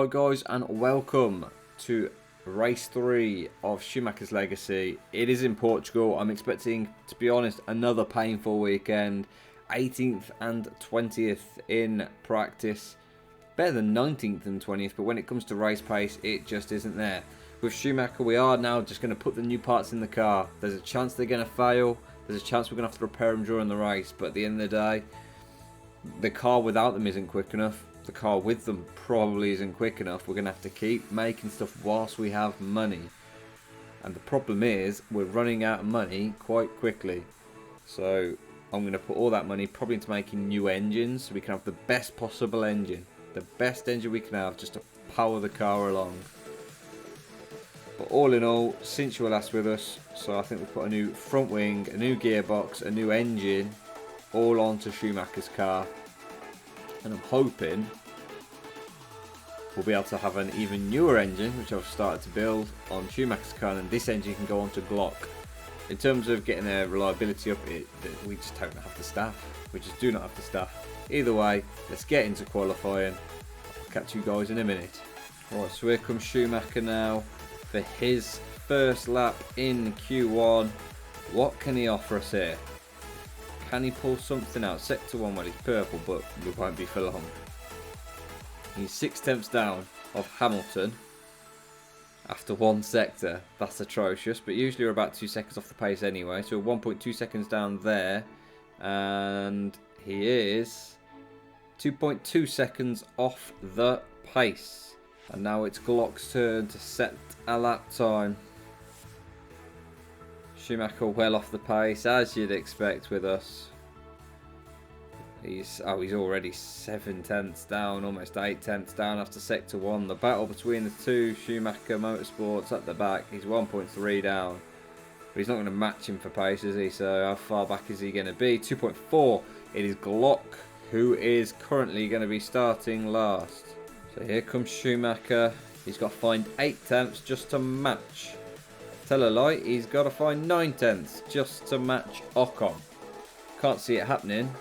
Hello guys and welcome to race 3 of Schumachers Legacy. It is in Portugal. I'm expecting, to be honest, another painful weekend. 18th and 20th in practice. Better than 19th and 20th, but when it comes to race pace, it just isn't there. With Schumacher, we are now just going to put the new parts in the car. There's a chance they're going to fail. There's a chance we're going to have to repair them during the race, but at the end of the day, the car without them isn't quick enough. The car with them probably isn't quick enough. We're going to have to keep making stuff whilst we have money. And the problem is, we're running out of money quite quickly. So I'm going to put all that money probably into making new engines so we can have the best possible engine. The best engine we can have just to power the car along. But all in all, since you were last with us, so I think we've put a new front wing, a new gearbox, a new engine, all onto Schumacher's car. And I'm hoping we'll be able to have an even newer engine, which I've started to build on Schumacher's car, and this engine can go onto Glock. In terms of getting their reliability up, we just don't have the staff. We just do not have the staff. Either way, let's get into qualifying. I'll catch you guys in a minute. Right, so here comes Schumacher now for his first lap in Q1. What can he offer us here? Can he pull something out? Sector 1, well, he's purple, but it won't be for long. He's 6/10 down of Hamilton after one sector. That's atrocious, but usually we're about 2 seconds off the pace anyway. So 1.2 seconds down there, and he is 2.2 seconds off the pace. And now it's Glock's turn to set a lap time. Schumacher well off the pace, as you'd expect with us. He's already 7/10 down, almost 8/10 down after sector 1. The battle between the two, Schumacher Motorsports at the back. He's 1.3 down. But he's not going to match him for pace, is he? So how far back is he going to be? 2.4. It is Glock who is currently going to be starting last. So here comes Schumacher. He's got to find 8/10 just to match. Tell a lie, he's got to find 9/10 just to match Ocon. Can't see it happening.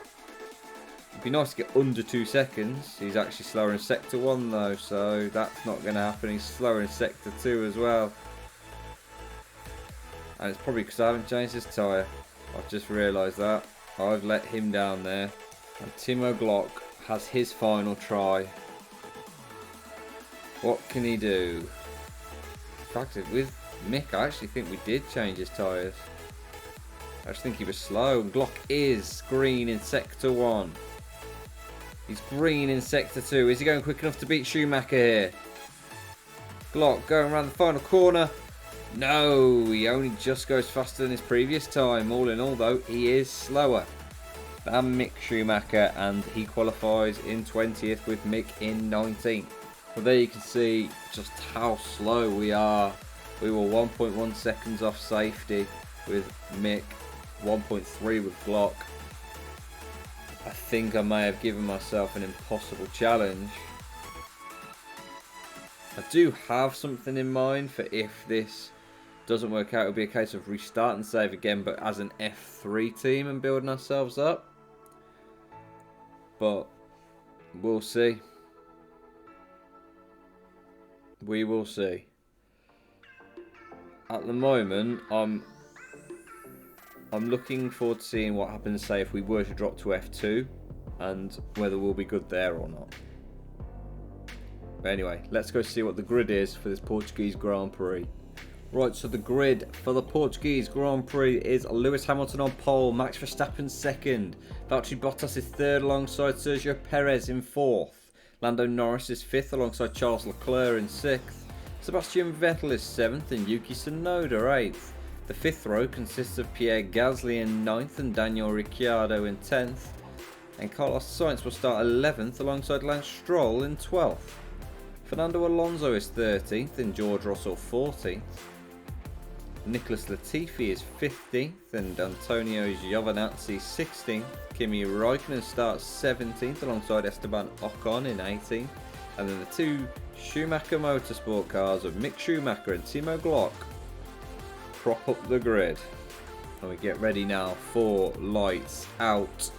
It'd be nice to get under 2 seconds. He's actually slower in sector 1 though, so that's not going to happen. He's slower in sector 2 as well. And it's probably because I haven't changed his tyre. I've just realised that. I've let him down there. And Timo Glock has his final try. What can he do? In fact, with Mick, I actually think we did change his tyres. I just think he was slow. Glock is green in sector 1. He's green in sector 2. Is he going quick enough to beat Schumacher here? Glock going around the final corner. No, he only just goes faster than his previous time. All in all though, he is slower than Mick Schumacher, and he qualifies in 20th with Mick in 19th. Well, there you can see just how slow we are. We were 1.1 seconds off safety with Mick, 1.3 with Glock. I think I may have given myself an impossible challenge. I do have something in mind for if this doesn't work out. It'll be a case of restart and save again, but as an F3 team and building ourselves up. But we'll see. We will see. At the moment, I'm looking forward to seeing what happens, say, if we were to drop to F2 and whether we'll be good there or not. But anyway, let's go see what the grid is for this Portuguese Grand Prix. Right, so the grid for the Portuguese Grand Prix is Lewis Hamilton on pole, Max Verstappen second, Valtteri Bottas is third alongside Sergio Perez in fourth, Lando Norris is fifth alongside Charles Leclerc in sixth, Sebastian Vettel is 7th and Yuki Tsunoda 8th. The fifth row consists of Pierre Gasly in 9th and Daniel Ricciardo in 10th. And Carlos Sainz will start 11th alongside Lance Stroll in 12th. Fernando Alonso is 13th and George Russell 14th. Nicholas Latifi is 15th and Antonio Giovinazzi 16th. Kimi Raikkonen starts 17th alongside Esteban Ocon in 18th. And then the two Schumacher Motorsport cars of Mick Schumacher and Timo Glock prop up the grid. And we get ready now for lights out.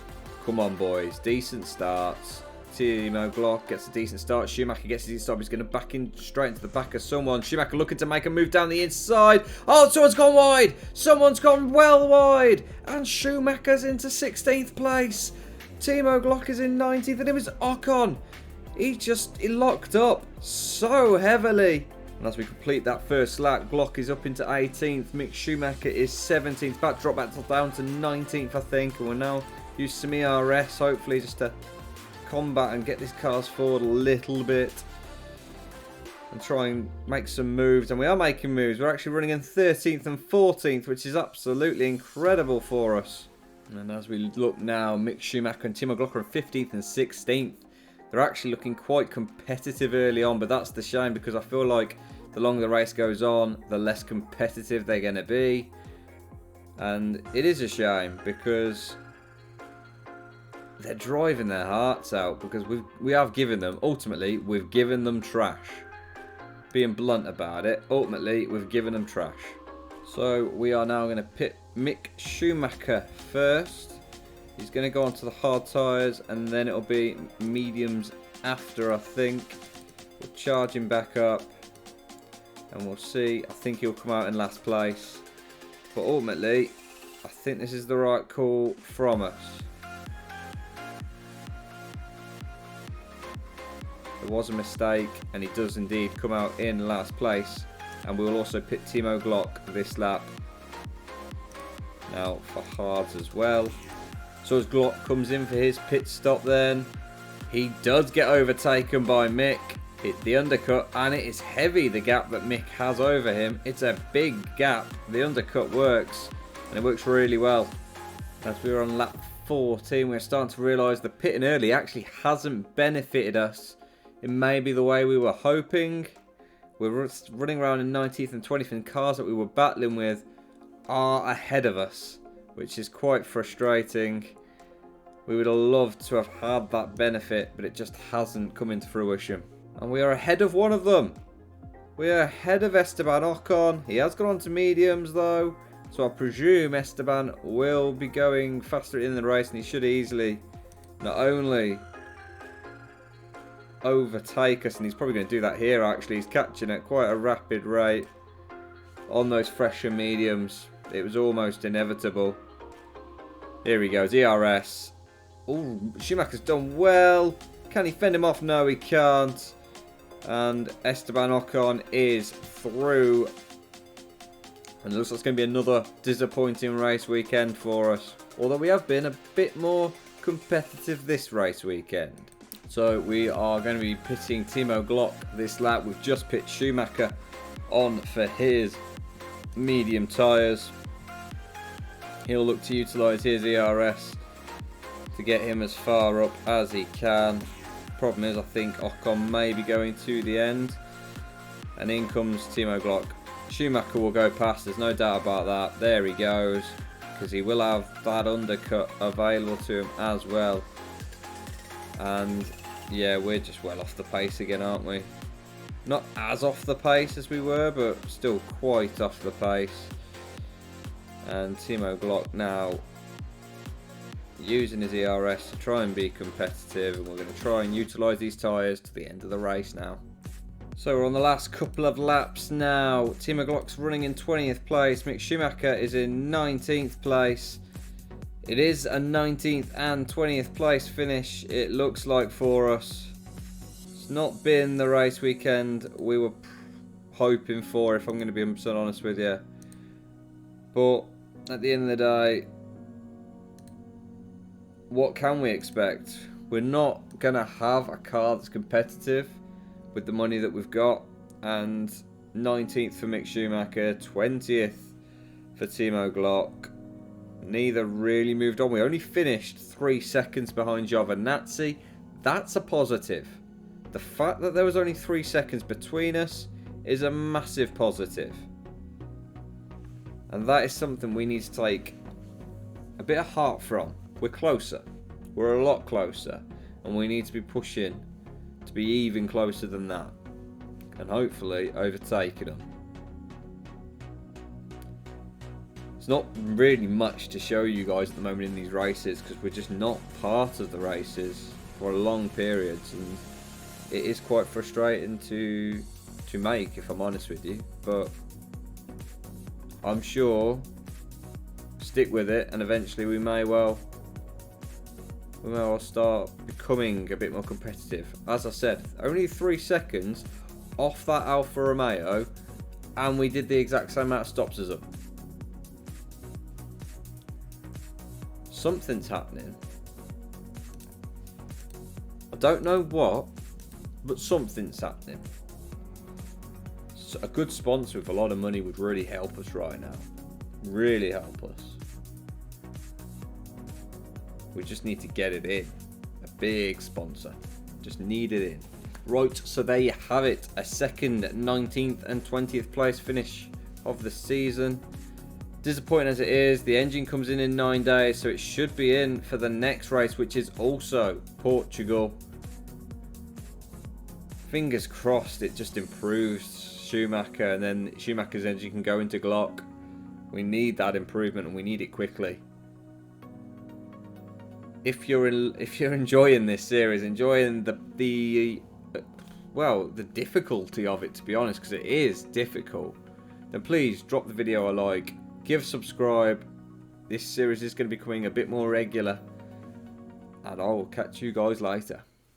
Come on boys, decent starts. Timo Glock gets a decent start. Schumacher gets a decent start. He's going to back in straight into the back of someone. Schumacher looking to make a move down the inside. Oh, someone's gone wide. Someone's gone well wide. And Schumacher's into 16th place. Timo Glock is in 19th. And it was Ocon. He locked up so heavily. And as we complete that first lap, Glock is up into 18th. Mick Schumacher is 17th. Drop back down to 19th, I think. And we'll now use some ERS, hopefully, just to combat and get these cars forward a little bit. And try and make some moves. And we are making moves. We're actually running in 13th and 14th, which is absolutely incredible for us. And as we look now, Mick Schumacher and Timo Glock are in 15th and 16th. They're actually looking quite competitive early on, but that's the shame because I feel like the longer the race goes on, the less competitive they're going to be. And it is a shame because they're driving their hearts out because we have given them, ultimately, we've given them trash. Being blunt about it, ultimately, we've given them trash. So we are now going to pit Mick Schumacher first. He's going to go onto the hard tyres and then it'll be mediums after, I think. We'll charge him back up and we'll see. I think he'll come out in last place. But ultimately, I think this is the right call from us. There was a mistake and he does indeed come out in last place. And we will also pit Timo Glock this lap. Now for hards as well. So as Glock comes in for his pit stop then, he does get overtaken by Mick, hit the undercut, and it is heavy, the gap that Mick has over him. It's a big gap. The undercut works, and it works really well. As we were on lap 14, we're starting to realise the pitting early actually hasn't benefited us in maybe the way we were hoping. We're running around in 19th and 20th, and cars that we were battling with are ahead of us, which is quite frustrating. We would have loved to have had that benefit, but it just hasn't come into fruition. And we are ahead of one of them. We are ahead of Esteban Ocon. He has gone on to mediums though, so I presume Esteban will be going faster in the race, and he should easily not only overtake us, and he's probably going to do that here actually. He's catching at quite a rapid rate on those fresher mediums. It was almost inevitable. Here he goes, ERS. Oh, Schumacher's done well. Can he fend him off? No, he can't. And Esteban Ocon is through. And it looks like it's going to be another disappointing race weekend for us. Although we have been a bit more competitive this race weekend. So we are going to be pitting Timo Glock this lap. We've just pit Schumacher on for his medium tyres. He'll look to utilise his ERS to get him as far up as he can. Problem is, I think Ocon may be going to the end. And in comes Timo Glock. Schumacher will go past, there's no doubt about that. There he goes, because he will have that undercut available to him as well. And yeah, we're just well off the pace again, aren't we? Not as off the pace as we were, but still quite off the pace. And Timo Glock now using his ERS to try and be competitive, and we're going to try and utilise these tyres to the end of the race now. So we're on the last couple of laps now. Timo Glock's running in 20th place. Mick Schumacher is in 19th place. It is a 19th and 20th place finish, it looks like, for us. It's not been the race weekend we were hoping for, if I'm going to be so honest with you. But at the end of the day, what can we expect? We're not going to have a car that's competitive with the money that we've got. And 19th for Mick Schumacher, 20th for Timo Glock. Neither really moved on. We only finished 3 seconds behind Giovinazzi. That's a positive. The fact that there was only 3 seconds between us is a massive positive. And that is something we need to take a bit of heart from. We're closer. We're a lot closer. And we need to be pushing to be even closer than that. And hopefully overtaking them. There's not really much to show you guys at the moment in these races, because we're just not part of the races. for long periods, and it is quite frustrating to make, if I'm honest with you. But I'm sure stick with it, and eventually we may well start becoming a bit more competitive. As I said, only 3 seconds off that Alfa Romeo, and we did the exact same amount of stops as them. Something's happening. I don't know what, but something's happening. So a good sponsor with a lot of money would really help us right now. Really help us. We just need to get it in. A big sponsor. Just need it in. Right, so there you have it. A second, 19th and 20th place finish of the season. Disappointing as it is, the engine comes in 9 days, so it should be in for the next race, which is also Portugal. Fingers crossed it just improves Schumacher, and then Schumacher's engine can go into Glock. We need that improvement, and we need it quickly. If you're enjoying this series, enjoying the difficulty of it, to be honest, because it is difficult, then please drop the video a like, give, subscribe. This series is going to be becoming a bit more regular, and I will catch you guys later.